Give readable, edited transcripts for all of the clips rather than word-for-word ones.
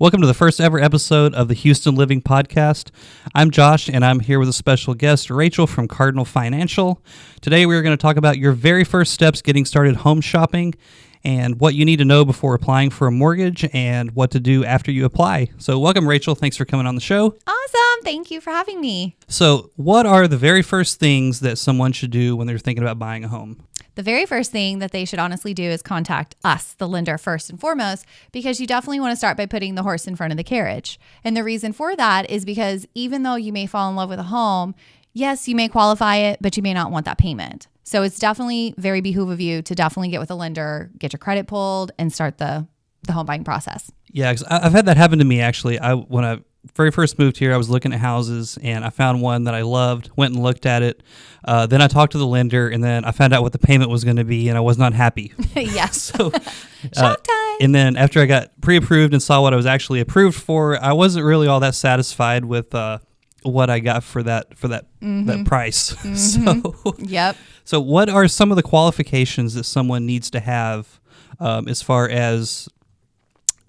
Welcome to the first ever episode of the Houston Living Podcast. I'm Josh, and I'm here with a special guest, Rachael from Cardinal Financial. Today, we are going to talk about your very first steps getting started home shopping and what you need to know before applying for a mortgage and what to do after you apply. So welcome, Rachael. Thanks for coming on the show. Awesome. Thank you for having me. So what are the very first things that someone should do when they're thinking about buying a home? The very first thing that they should honestly do is contact us, the lender, first and foremost, because you definitely want to start by putting the horse in front of the carriage. And the reason for that is because even though you may fall in love with a home, yes, you may qualify it, but you may not want that payment. So it's definitely very behoove of you to definitely get with a lender, get your credit pulled, and start the home buying process. Yeah, 'cause I've had that happen to me, actually. When I very first moved here, I was looking at houses, and I found one that I loved, went and looked at it. Then I talked to the lender, and then I found out what the payment was going to be, and I was not happy. Yes. So, Shock time. And then after I got pre-approved and saw what I was actually approved for, I wasn't really all that satisfied with what I got for that price. So, Yep. So what are some of the qualifications that someone needs to have as far as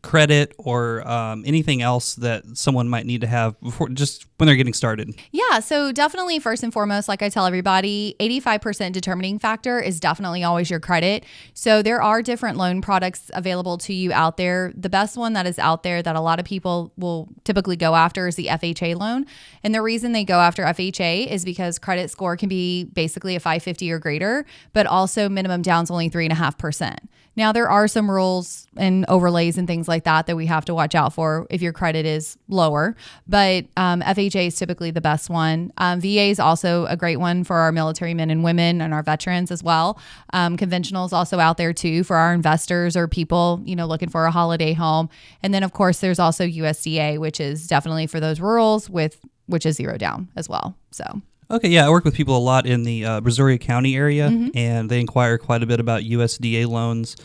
credit or anything else that someone might need to have before, just when they're getting started? Yeah, so definitely first and foremost, like I tell everybody, 85% determining factor is definitely always your credit. So there are different loan products available to you out there. The best one that is out there that a lot of people will typically go after is the FHA loan. And the reason they go after FHA is because credit score can be basically a 550 or greater, but also minimum down's only 3.5%. Now, there are some rules and overlays and things like that we have to watch out for if your credit is lower, but FHA is typically the best one. VA is also a great one for our military men and women and our veterans as well. Conventional is also out there too for our investors or people, looking for a holiday home. And then of course there's also USDA, which is definitely for those rurals which is zero down as well. So. Okay, yeah, I work with people a lot in the Brazoria County area, and they inquire quite a bit about USDA loans,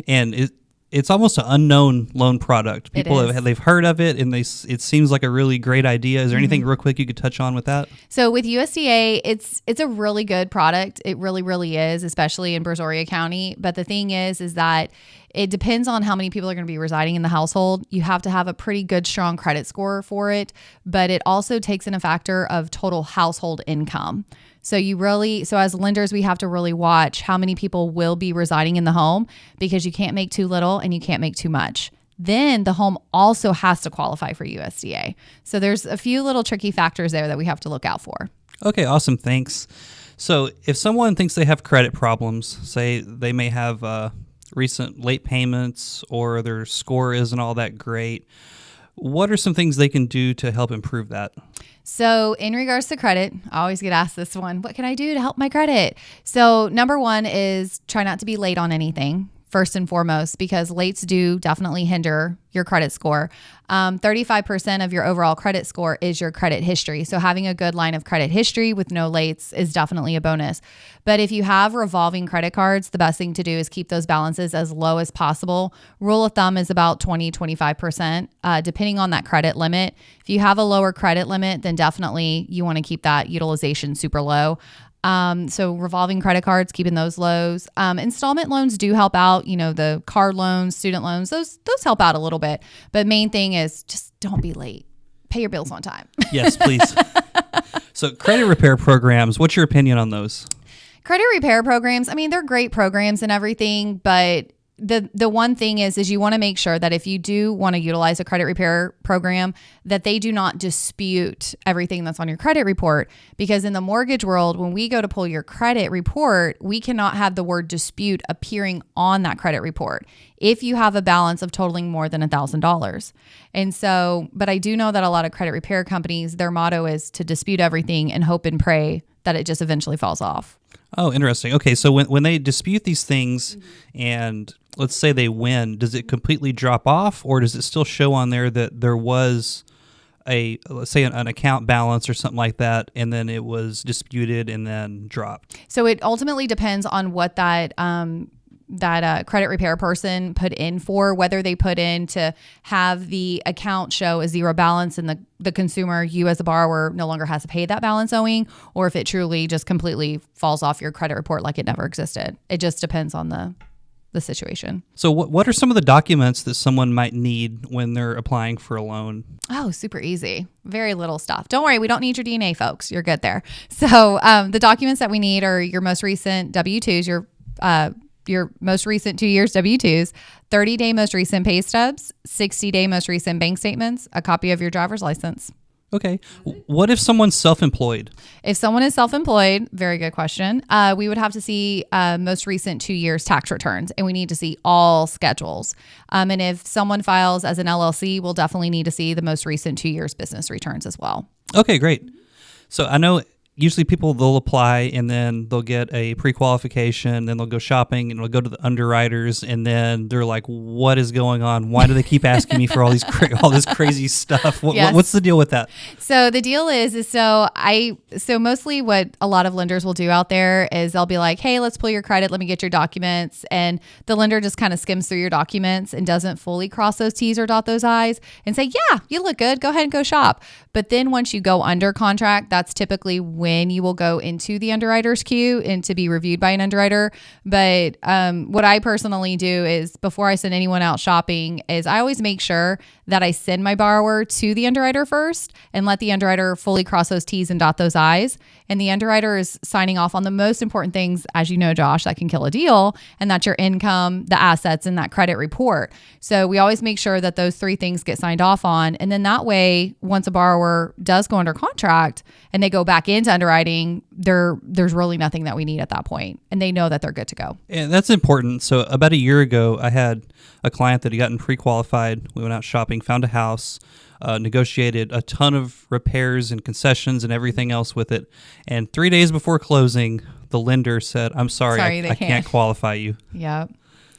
and it's almost an unknown loan product. People they've heard of it, and it seems like a really great idea. Is there anything real quick you could touch on with that? So with USDA, it's a really good product. It really, really is, especially in Brazoria County. But the thing is that it depends on how many people are going to be residing in the household. You have to have a pretty good, strong credit score for it, but it also takes in a factor of total household income. So as lenders, we have to really watch how many people will be residing in the home because you can't make too little and you can't make too much. Then the home also has to qualify for USDA. So there's a few little tricky factors there that we have to look out for. Okay, awesome. Thanks. So if someone thinks they have credit problems, say they may have recent late payments or their score isn't all that great, what are some things they can do to help improve that? So in regards to credit, I always get asked this one, what can I do to help my credit? So number one is try not to be late on anything. First and foremost, because lates do definitely hinder your credit score. 35% of your overall credit score is your credit history. So having a good line of credit history with no lates is definitely a bonus. But if you have revolving credit cards, the best thing to do is keep those balances as low as possible. Rule of thumb is about 25%, depending on that credit limit. If you have a lower credit limit, then definitely you want to keep that utilization super low. So revolving credit cards, keeping those lows. Installment loans do help out, the car loans, student loans, those help out a little bit. But main thing is just don't be late. Pay your bills on time. Yes, please. So credit repair programs, what's your opinion on those? Credit repair programs, they're great programs and everything, but the one thing is you want to make sure that if you do want to utilize a credit repair program, that they do not dispute everything that's on your credit report. Because in the mortgage world, when we go to pull your credit report, we cannot have the word dispute appearing on that credit report if you have a balance of totaling more than $1,000. And so, but I do know that a lot of credit repair companies, their motto is to dispute everything and hope and pray that it just eventually falls off. Oh, interesting. Okay, so when they dispute these things and let's say they win, does it completely drop off, or does it still show on there that there was let's say an account balance or something like that, and then it was disputed and then dropped? So it ultimately depends on what that credit repair person put in for, whether they put in to have the account show a zero balance and the consumer, you as a borrower, no longer has to pay that balance owing, or if it truly just completely falls off your credit report like it never existed. It just depends on the the situation. So what are some of the documents that someone might need when they're applying for a loan? Oh, super easy. Very little stuff. Don't worry. We don't need your DNA, folks. You're good there. So the documents that we need are your most recent W-2s, your most recent 2 years W-2s, 30-day most recent pay stubs, 60-day most recent bank statements, a copy of your driver's license. Okay. What if someone's self-employed? If someone is self-employed, very good question. We would have to see most recent 2 years tax returns, and we need to see all schedules. And if someone files as an LLC, we'll definitely need to see the most recent 2 years business returns as well. Okay, great. So I know usually people, they'll apply and then they'll get a pre-qualification, then they'll go shopping and they'll go to the underwriters, and then they're like, what is going on? Why do they keep asking me for all these all this crazy stuff? Yes. What's the deal with that? So the deal is so mostly what a lot of lenders will do out there is they'll be like, hey, let's pull your credit. Let me get your documents. And the lender just kind of skims through your documents and doesn't fully cross those T's or dot those I's and say, yeah, you look good. Go ahead and go shop. But then once you go under contract, that's typically when you will go into the underwriter's queue and to be reviewed by an underwriter. But what I personally do is before I send anyone out shopping is I always make sure that I send my borrower to the underwriter first and let the underwriter fully cross those T's and dot those I's. And the underwriter is signing off on the most important things, as you know, Josh, that can kill a deal, and that's your income, the assets, and that credit report. So we always make sure that those three things get signed off on. And then that way, once a borrower does go under contract and they go back into underwriting, there's really nothing that we need at that point, and they know that they're good to go. And that's important. So about a year ago, I had a client that had gotten pre-qualified. We went out shopping, found a house, negotiated a ton of repairs and concessions and everything else with it. And 3 days before closing, the lender said, I'm sorry I can't qualify you. Yep.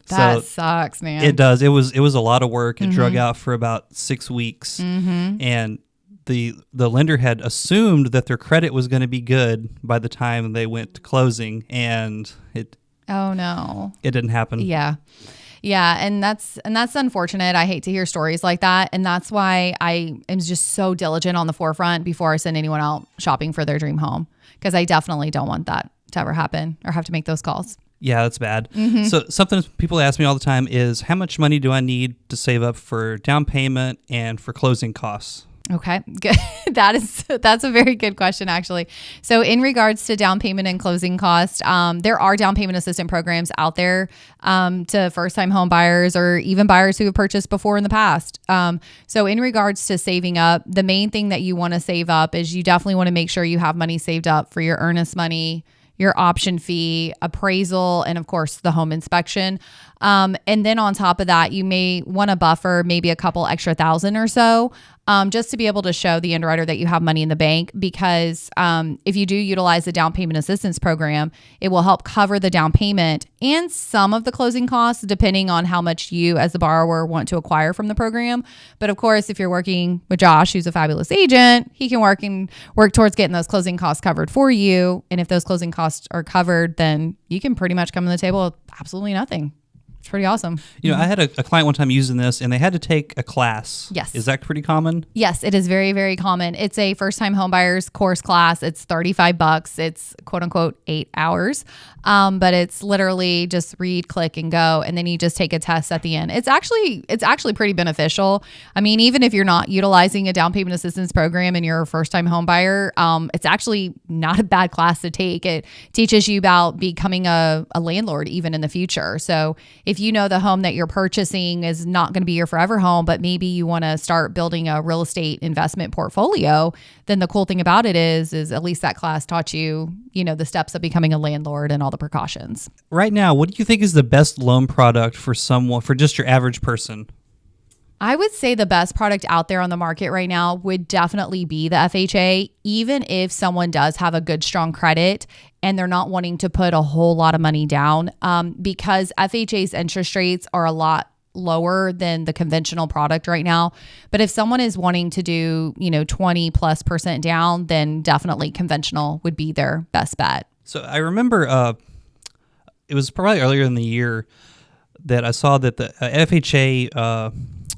That sucks, man. It does. It was a lot of work. It drug out for about 6 weeks. And the lender had assumed that their credit was going to be good by the time they went to closing, and it didn't happen. Yeah, and that's unfortunate. I hate to hear stories like that, and that's why I am just so diligent on the forefront before I send anyone out shopping for their dream home, because I definitely don't want that to ever happen or have to make those calls. Yeah, that's bad. So something people ask me all the time is, how much money do I need to save up for down payment and for closing costs? Okay, good. That's a very good question, actually. So in regards to down payment and closing costs, there are down payment assistance programs out there to first-time home buyers or even buyers who have purchased before in the past. So in regards to saving up, the main thing that you want to save up is you definitely want to make sure you have money saved up for your earnest money, your option fee, appraisal, and of course the home inspection. And then on top of that, you may want to buffer maybe a couple extra $1,000 or so, just to be able to show the underwriter that you have money in the bank. Because if you do utilize the down payment assistance program, it will help cover the down payment and some of the closing costs, depending on how much you as the borrower want to acquire from the program. But of course, if you're working with Josh, who's a fabulous agent, he can work towards getting those closing costs covered for you. And if those closing costs are covered, then you can pretty much come to the table with absolutely nothing. It's pretty awesome. You know, I had a client one time using this, and they had to take a class. Yes. Is that pretty common? Yes, it is very, very common. It's a first-time homebuyers course class. It's $35. It's quote unquote 8 hours. But it's literally just read, click, and go, and then you just take a test at the end. It's actually pretty beneficial. I mean, even if you're not utilizing a down payment assistance program and you're a first-time homebuyer, it's actually not a bad class to take. It teaches you about becoming a landlord even in the future. So if you know the home that you're purchasing is not going to be your forever home, but maybe you want to start building a real estate investment portfolio, then the cool thing about it is at least that class taught you, the steps of becoming a landlord and all the precautions. Right now, what do you think is the best loan product for just your average person? I would say the best product out there on the market right now would definitely be the FHA, even if someone does have a good, strong credit and they're not wanting to put a whole lot of money down, because FHA's interest rates are a lot lower than the conventional product right now. But if someone is wanting to do, 20+% down, then definitely conventional would be their best bet. So I remember it was probably earlier in the year that I saw that the FHA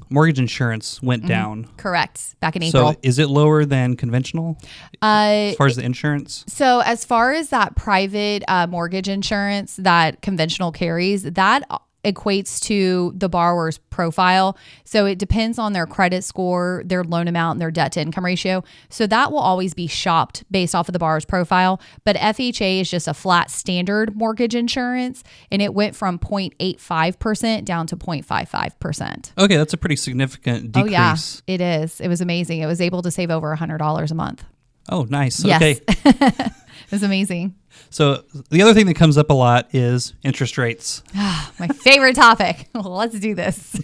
mortgage insurance went down. Correct. Back in April. So is it lower than conventional as far as the insurance? So as far as that private mortgage insurance that conventional carries, that equates to the borrower's profile. So it depends on their credit score, their loan amount, and their debt to income ratio. So that will always be shopped based off of the borrower's profile. But FHA is just a flat standard mortgage insurance, and it went from 0.85% down to 0.55%. Okay, that's a pretty significant decrease. Oh, yeah, it is. It was amazing. It was able to save over $100 a month. Oh, nice. Yes. Okay. It was amazing. So the other thing that comes up a lot is interest rates. My favorite topic. Well, let's do this.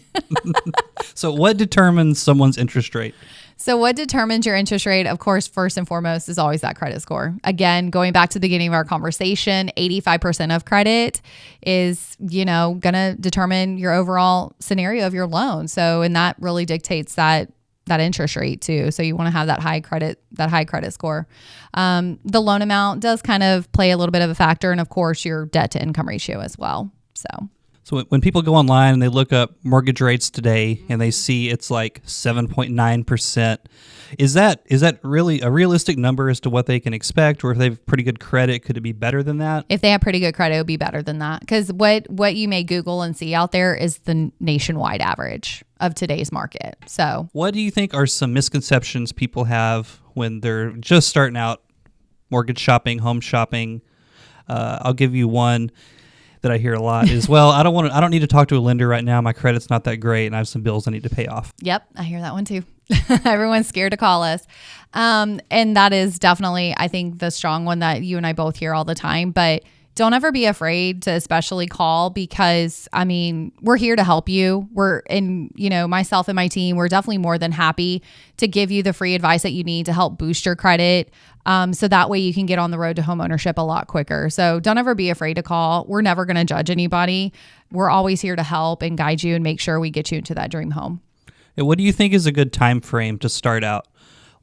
So what determines someone's interest rate? So what determines your interest rate, of course, first and foremost, is always that credit score. Again, going back to the beginning of our conversation, 85% of credit is, going to determine your overall scenario of your loan. So, and that really dictates that interest rate too. So you want to have that high credit score. The loan amount does kind of play a little bit of a factor, and of course your debt to income ratio as well. So when people go online and they look up mortgage rates today and they see it's like 7.9%, is that really a realistic number as to what they can expect? Or if they have pretty good credit, could it be better than that? If they have pretty good credit, it would be better than that. Because what you may Google and see out there is the nationwide average of today's market. So what do you think are some misconceptions people have when they're just starting out mortgage shopping, home shopping? I'll give you one that I hear a lot is, well, I don't need to talk to a lender right now. My credit's not that great and I have some bills I need to pay off. Yep. I hear that one too. Everyone's scared to call us. And that is definitely, I think, the strong one that you and I both hear all the time, but don't ever be afraid to especially call, because we're here to help you. Myself and my team, we're definitely more than happy to give you the free advice that you need to help boost your credit. So that way you can get on the road to homeownership a lot quicker. So don't ever be afraid to call. We're never going to judge anybody. We're always here to help and guide you and make sure we get you into that dream home. And what do you think is a good time frame to start out?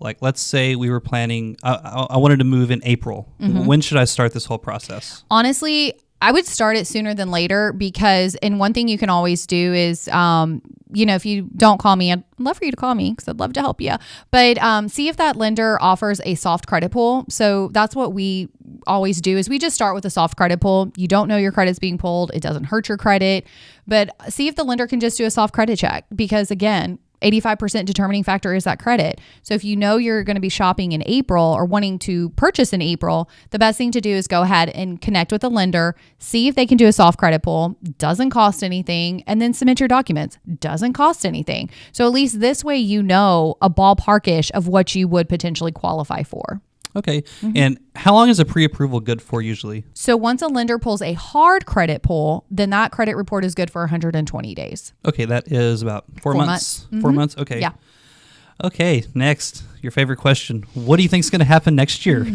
Like, let's say we were planning, I wanted to move in April. Mm-hmm. When should I start this whole process? Honestly, I would start it sooner than later, because, and one thing you can always do is, if you don't call me, I'd love for you to call me because I'd love to help you. But see if that lender offers a soft credit pull. So that's what we always do, is we just start with a soft credit pull. You don't know your credit's being pulled. It doesn't hurt your credit. But see if the lender can just do a soft credit check, because again, 85% determining factor is that credit. So if you know you're going to be shopping in April or wanting to purchase in April, the best thing to do is go ahead and connect with the lender, see if they can do a soft credit pull. Doesn't cost anything. And then submit your documents. Doesn't cost anything. So at least this way, a ballparkish of what you would potentially qualify for. Okay. Mm-hmm. And how long is a pre-approval good for usually? So once a lender pulls a hard credit pull, then that credit report is good for 120 days. Okay. That is about 4 months. Mm-hmm. 4 months. Okay. Yeah. Okay. Next, your favorite question. What do you think is going to happen next year?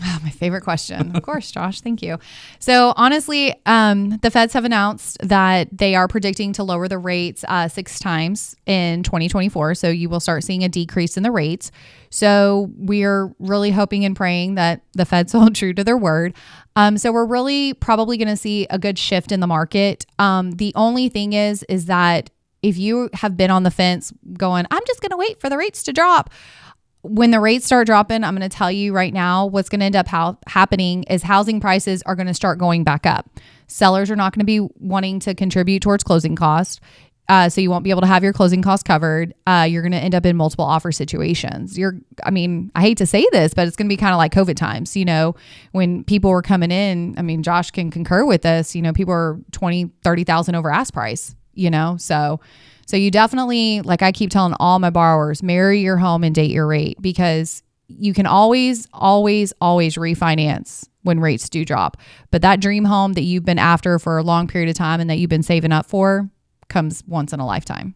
Oh, my favorite question. Of course, Josh. Thank you. So honestly, the feds have announced that they are predicting to lower the rates 6 times in 2024. So you will start seeing a decrease in the rates. So we're really hoping and praying that the feds hold true to their word. So we're really probably going to see a good shift in the market. The only thing is that if you have been on the fence going, I'm just going to wait for the rates to drop, when the rates start dropping, I'm going to tell you right now, what's going to end up happening is housing prices are going to start going back up. Sellers are not going to be wanting to contribute towards closing costs. So you won't be able to have your closing costs covered. You're going to end up in multiple offer situations. I hate to say this, but it's going to be kind of like COVID times. When people were coming in, Josh can concur with this, people are 20, 30,000 over ask price, So you definitely, like I keep telling all my borrowers, marry your home and date your rate, because you can always refinance when rates do drop. But that dream home that you've been after for a long period of time and that you've been saving up for comes once in a lifetime.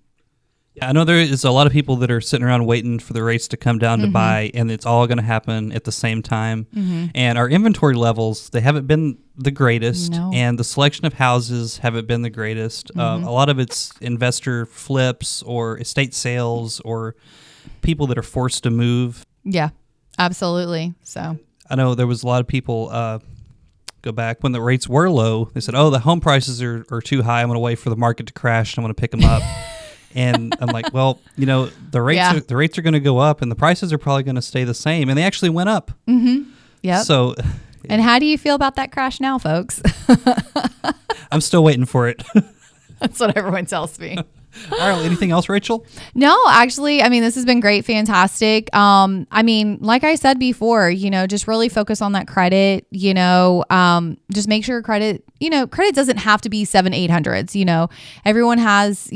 Yeah, I know there is a lot of people that are sitting around waiting for the rates to come down to buy, and it's all going to happen at the same time. Mm-hmm. And our inventory levels, they haven't been the greatest, and the selection of houses haven't been the greatest. A lot of it's investor flips or estate sales or people that are forced to move. Yeah, absolutely. So I know there was a lot of people go back when the rates were low. They said, the home prices are too high. I'm going to wait for the market to crash, and I'm going to pick them up. And I'm like, well, the rates are going to go up, and the prices are probably going to stay the same, and they actually went up. Mm-hmm. Yeah. So, and how do you feel about that crash now, folks? I'm still waiting for it. That's what everyone tells me. All right. Anything else, Rachel? No, actually, I mean, this has been great, fantastic. I mean, like I said before, just really focus on that credit, just make sure credit doesn't have to be 700-800s. Everyone has,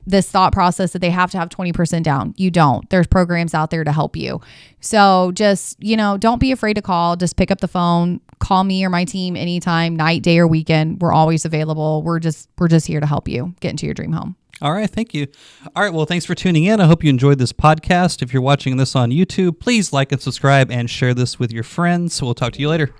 this thought process that they have to have 20% down. You don't. There's programs out there to help you. So just, don't be afraid to call. Just pick up the phone, call me or my team anytime, night, day, or weekend. We're always available. We're just here to help you get into your dream home. All right. Thank you. All right. Well, thanks for tuning in. I hope you enjoyed this podcast. If you're watching this on YouTube, please like and subscribe and share this with your friends. We'll talk to you later.